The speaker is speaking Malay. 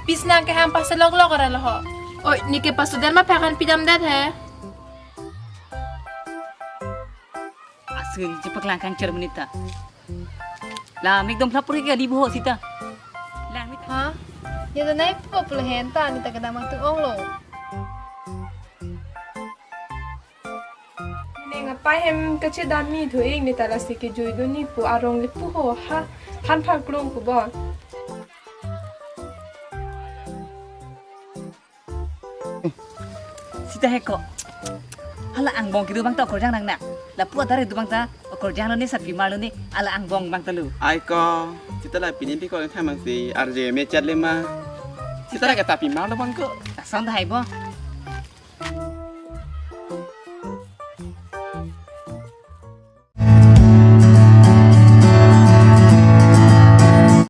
pisna ke ham pas log log ra loh. Oi, ni ke pas sudah mah pakan pidam dat he. Asal cepat langkang cermenita. Lah, mik dom pelapur ke di boho sita. Lah, mik. Ha? Ya dah naik pula henta ni tak kena mak tu ong lo. Ni ngapai hem kecil dami tu ing ni tala sikit jui tu ni pu arong lipu ho ha han phal klong ku bon. Sita heko. Hala ang bong kidu bang ta korjang nang nak. La puat tare du bang ta korjang lo ni sat bimar lo ni ala ang bong bang talu. Ai ko kita lah pinin piko yang thamang si RJ me chat le ma. Kita lah kata pimau lo bang ko. Tak sound hai bo.